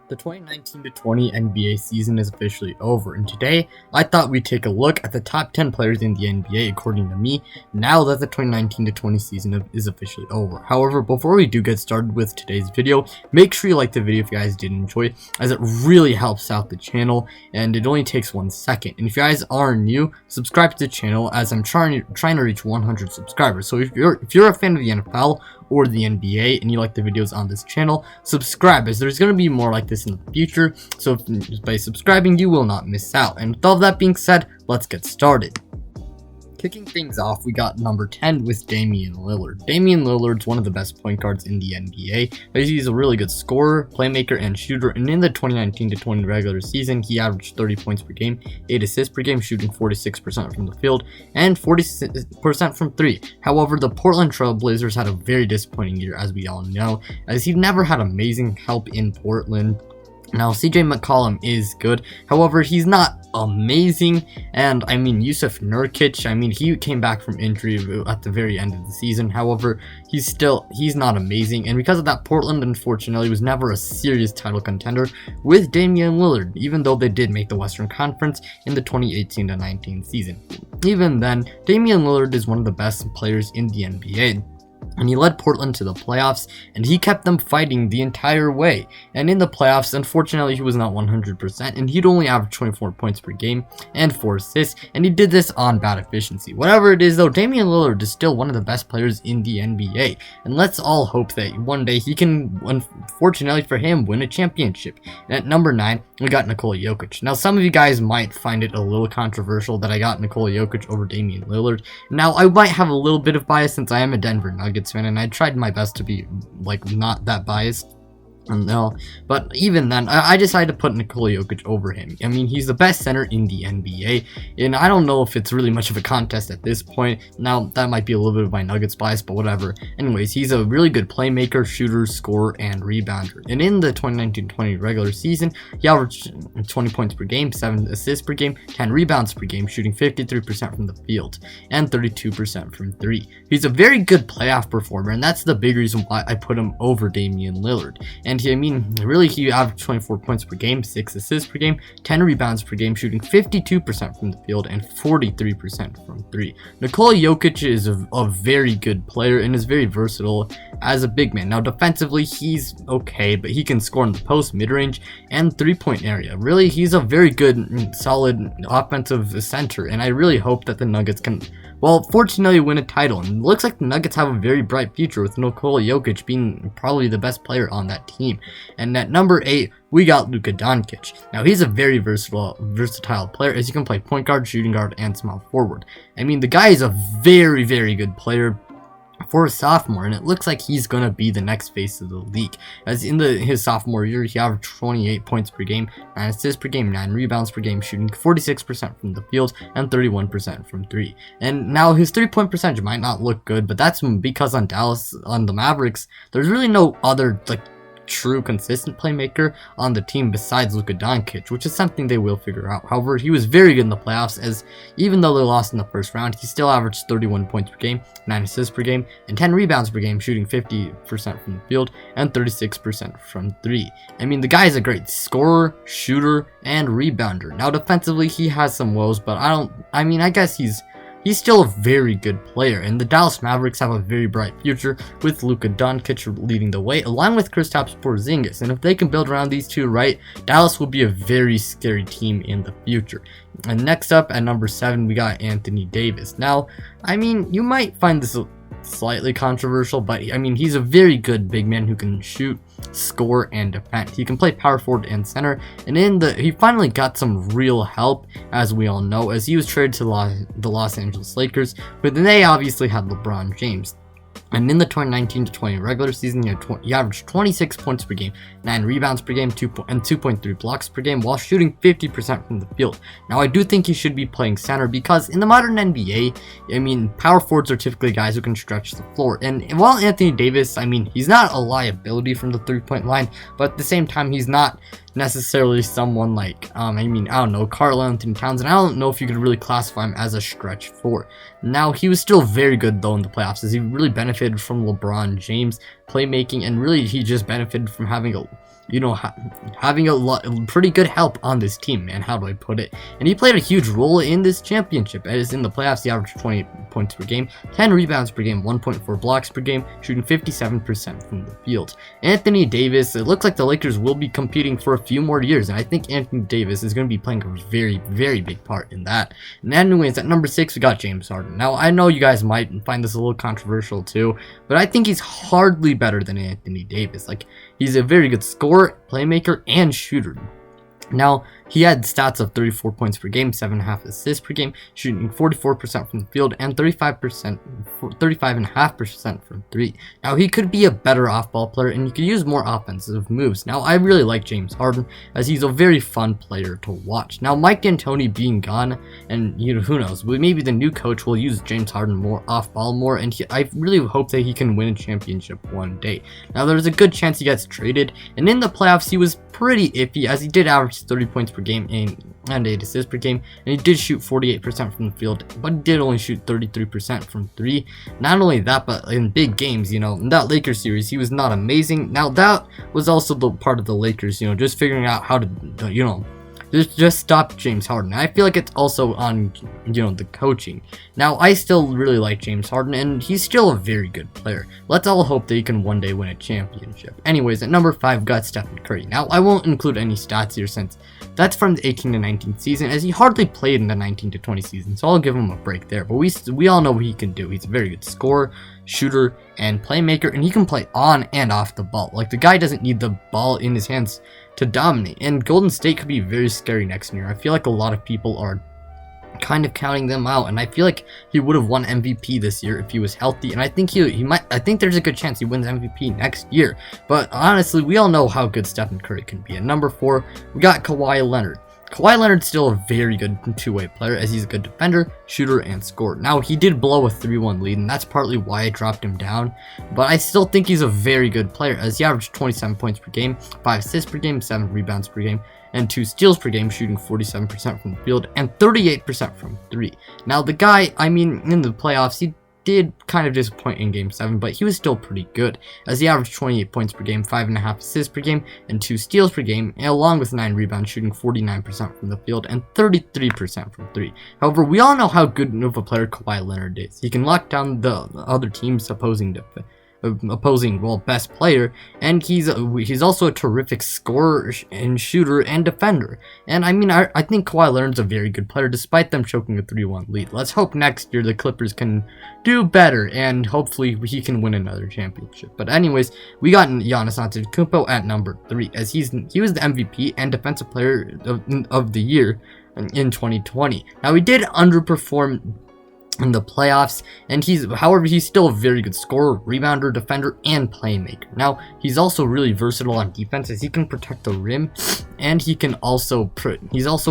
The 2019-20 NBA season is officially over, and today I thought we'd take a look at the top 10 players in the NBA according to me, now that the 2019-20 season is officially over. However, before we do get started with today's video, make sure you like the video if you guys did enjoy, as it really helps out the channel, and it only takes 1 second. And if you guys are new, subscribe to the channel, as I'm trying to reach 100 subscribers. So if you're a fan of the NFL or the NBA and you like the videos on this channel, subscribe, as there's going to be more like this in the future. So by subscribing, you will not miss out. And with all that being said, let's get started. Kicking things off, we got number 10 with Damian Lillard. Damian Lillard's one of the best point guards in the NBA. He's a really good scorer, playmaker, and shooter, and in the 2019-20 regular season, he averaged 30 points per game, 8 assists per game, shooting 46% from the field, and 40% from 3. However, the Portland Trail Blazers had a very disappointing year, as we all know, as he never had amazing help in Portland. Now, CJ McCollum is good, however, he's not amazing, and I mean, Jusuf Nurkic, I mean, he came back from injury at the very end of the season. However, he's not amazing, and because of that, Portland, unfortunately, was never a serious title contender with Damian Lillard, even though they did make the Western Conference in the 2018-19 season. Even then, Damian Lillard is one of the best players in the NBA. And he led Portland to the playoffs, and he kept them fighting the entire way. And in the playoffs, unfortunately, he was not 100%, and he'd only average 24 points per game and 4 assists, and he did this on bad efficiency. Whatever it is, though, Damian Lillard is still one of the best players in the NBA, and let's all hope that one day he can, unfortunately for him, win a championship. And at number 9, we got Nicole Jokic. Now, some of you guys might find it a little controversial that I got Nicole Jokic over Damian Lillard. Now, I might have a little bit of bias since I am a Denver Nuggets fan, and I tried my best to be like not that biased. No, but even then, I decided to put Nicole Jokic over him. I mean, he's the best center in the NBA, and I don't know if it's really much of a contest at this point. Now, that might be a little bit of my Nuggets bias, but whatever. Anyways, he's a really good playmaker, shooter, scorer, and rebounder. And in the 2019-20 regular season, he averaged 20 points per game, 7 assists per game, 10 rebounds per game, shooting 53% from the field, and 32% from 3. He's a very good playoff performer, and that's the big reason why I put him over Damian Lillard. And he averaged 24 points per game, 6 assists per game, 10 rebounds per game, shooting 52% from the field and 43% from 3. Nicole Yokic is a very good player and is very versatile as a big man. Now, defensively, he's okay, but he can score in the post, mid-range, and three-point area. Really, he's a very good, solid offensive center, and I really hope that the Nuggets can, well, fortunately win a title. And it looks like the Nuggets have a very bright future with Nicole Jokic being probably the best player on that team. And at number 8, we got Luka Doncic. Now, he's a very versatile player, as he can play point guard, shooting guard, and small forward. I mean, the guy is a very, very good player for a sophomore, and it looks like he's gonna be the next face of the league, as in his sophomore year he averaged 28 points per game, 9 assists per game, 9 rebounds per game, shooting 46% from the field and 31% from 3. And now his 3-point percentage might not look good, but that's because on the Mavericks, there's really no other true consistent playmaker on the team besides Luka Doncic, which is something they will figure out. However, he was very good in the playoffs, as even though they lost in the first round, he still averaged 31 points per game, 9 assists per game, and 10 rebounds per game, shooting 50% from the field and 36% from 3. I mean, the guy is a great scorer, shooter, and rebounder. Now, defensively, he has some woes, but I guess he's still a very good player, and the Dallas Mavericks have a very bright future with Luka Doncic leading the way, along with Kristaps Porzingis. And if they can build around these two right, Dallas will be a very scary team in the future. And next up at number 7, we got Anthony Davis. Now, I mean, you might find this slightly controversial, but I mean, he's a very good big man who can shoot, score, and defend. He can play power forward and center, and he finally got some real help, as we all know, as he was traded to the Los Angeles Lakers, but they obviously had LeBron James. And in the 2019-20 regular season, he averaged 26 points per game, 9 rebounds per game, 2.3 blocks per game, while shooting 50% from the field. Now, I do think he should be playing center, because in the modern NBA, I mean, power forwards are typically guys who can stretch the floor. And while Anthony Davis, I mean, he's not a liability from the three-point line, but at the same time, he's not necessarily someone like, I don't know, Karl Anthony Towns, and I don't know if you could really classify him as a stretch four. Now, he was still very good, though, in the playoffs, as he really benefited from LeBron James playmaking, and really he just benefited from having a having a lot pretty good help on this team, man. How do I put it? And he played a huge role in this championship, as in the playoffs he averaged 20 points per game, 10 rebounds per game, 1.4 blocks per game, shooting 57% from the field. Anthony Davis, it looks like the Lakers will be competing for a few more years, and I think Anthony Davis is going to be playing a very, very big part in that. And anyways, at number 6 we got James Harden. Now I know you guys might find this a little controversial too, but I think he's hardly better than Anthony Davis. Like, he's a very good scorer, playmaker, and shooter. Now, he had stats of 34 points per game, 7.5 assists per game, shooting 44% from the field, and 35.5% from 3. Now, he could be a better off-ball player, and he could use more offensive moves. Now, I really like James Harden, as he's a very fun player to watch. Now, Mike D'Antoni being gone, and who knows, maybe the new coach will use James Harden more off-ball more, and I really hope that he can win a championship one day. Now, there's a good chance he gets traded, and in the playoffs, he was pretty iffy, as he did average 30 points per game and 8 assists per game, and he did shoot 48% from the field, but he did only shoot 33% from 3. Not only that, but in big games, in that Lakers series, he was not amazing. Now, that was also the part of the Lakers, just figuring out how to, just stop James Harden. I feel like it's also on, the coaching. Now, I still really like James Harden, and he's still a very good player. Let's all hope that he can one day win a championship. Anyways, at number 5, got Stephen Curry. Now, I won't include any stats here since that's from the 18 to 19 season, as he hardly played in the 19 to 20 season, so I'll give him a break there. But we all know what he can do. He's a very good scorer, shooter, and playmaker, and he can play on and off the ball. Like, the guy doesn't need the ball in his hands to dominate, and Golden State could be very scary next year. I feel like a lot of people are kind of counting them out, and I feel like he would have won MVP this year if he was healthy, and I think he might. I think there's a good chance he wins MVP next year. But honestly, we all know how good Stephen Curry can be. At number 4, we got Kawhi Leonard. Kawhi Leonard's still a very good two-way player, as he's a good defender, shooter, and scorer. Now, he did blow a 3-1 lead, and that's partly why I dropped him down, but I still think he's a very good player, as he averaged 27 points per game, 5 assists per game, 7 rebounds per game, and 2 steals per game, shooting 47% from the field and 38% from 3. Now, the guy, in the playoffs, he did kind of disappoint in Game 7, but he was still pretty good, as he averaged 28 points per game, 5.5 assists per game, and 2 steals per game, and along with 9 rebounds, shooting 49% from the field and 33% from 3. However, we all know how good of a player Kawhi Leonard is. He can lock down the other team's opposing best player, and he's also a terrific scorer and shooter and defender. And I think Kawhi Leonard's a very good player, despite them choking a 3-1 lead. Let's hope next year the Clippers can do better, and hopefully he can win another championship. But anyways, we got Giannis Antetokounmpo at number 3, as he was the MVP and defensive player of the year in 2020. Now, he did underperform in the playoffs, and however he's still a very good scorer, rebounder, defender, and playmaker. Now, he's also really versatile on defense, as he can protect the rim, and he's also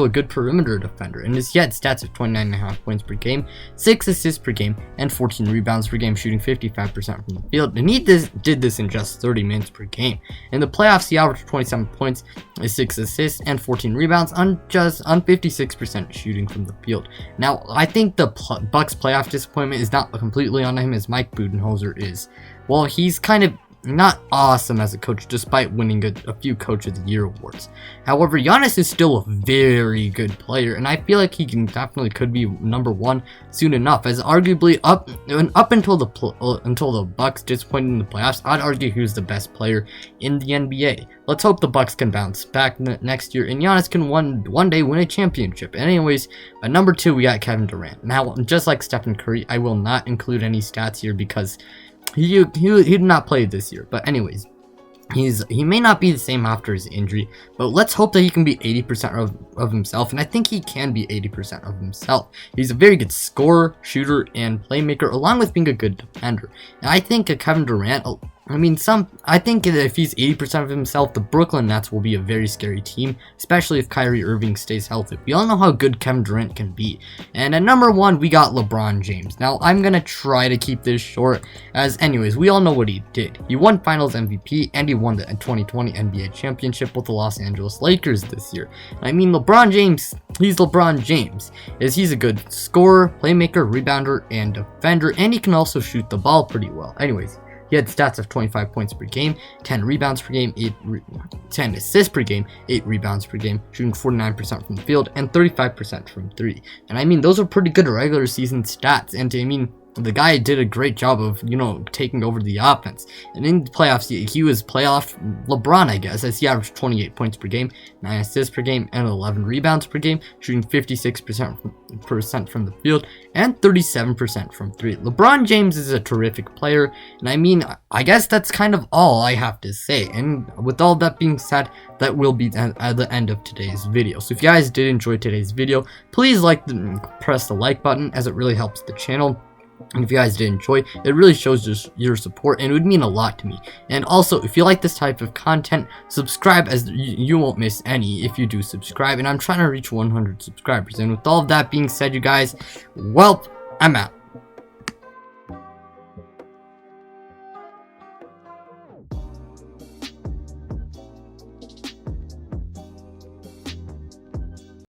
a good perimeter defender, and he had stats of 29.5 points per game, 6 assists per game, and 14 rebounds per game, shooting 55% from the field, and he did this in just 30 minutes per game. In the playoffs, he averaged 27 points, 6 assists, and 14 rebounds on 56% shooting from the field. Now, I think the Bucks playoff disappointment is not completely on him, as Mike Budenholzer is. Well, he's kind of not awesome as a coach, despite winning a few Coach of the Year awards. However, Giannis is still a very good player, and I feel like he could be number 1 soon enough, as arguably up until the Bucks disappointed in the playoffs, I'd argue he was the best player in the NBA. Let's hope the Bucks can bounce back next year, and Giannis can one day win a championship. Anyways, at number 2, we got Kevin Durant. Now, just like Stephen Curry, I will not include any stats here because he did not play this year. But anyways, he may not be the same after his injury, but let's hope that he can be 80% of himself, and I think he can be 80% of himself. He's a very good scorer, shooter, and playmaker, along with being a good defender. And I think Kevin Durant, I think if he's 80% of himself, the Brooklyn Nets will be a very scary team, especially if Kyrie Irving stays healthy. We all know how good Kevin Durant can be. And at number 1, we got LeBron James. Now, I'm going to try to keep this short, as anyways, we all know what he did. He won Finals MVP, and he won the 2020 NBA Championship with the Los Angeles Lakers this year. LeBron James, he's LeBron James, as he's a good scorer, playmaker, rebounder, and defender, and he can also shoot the ball pretty well. Anyways, He had stats of 25 points per game, 10 rebounds per game, 10 assists per game, 8 rebounds per game, shooting 49% from the field and 35% from 3. And I mean, those are pretty good regular season stats. And I mean, the guy did a great job of, taking over the offense. And in the playoffs, he was playoff LeBron, I guess, as he averaged 28 points per game, 9 assists per game, and 11 rebounds per game, shooting 56% from the field and 37% from 3. LeBron James is a terrific player, and I mean, I guess that's kind of all I have to say. And with all that being said, that will be at the end of today's video. So if you guys did enjoy today's video, please press the like button, as it really helps the channel. And if you guys did enjoy, it really shows your support, and it would mean a lot to me. And also, if you like this type of content, subscribe, as you won't miss any if you do subscribe. And I'm trying to reach 100 subscribers. And with all of that being said, you guys, well, I'm out.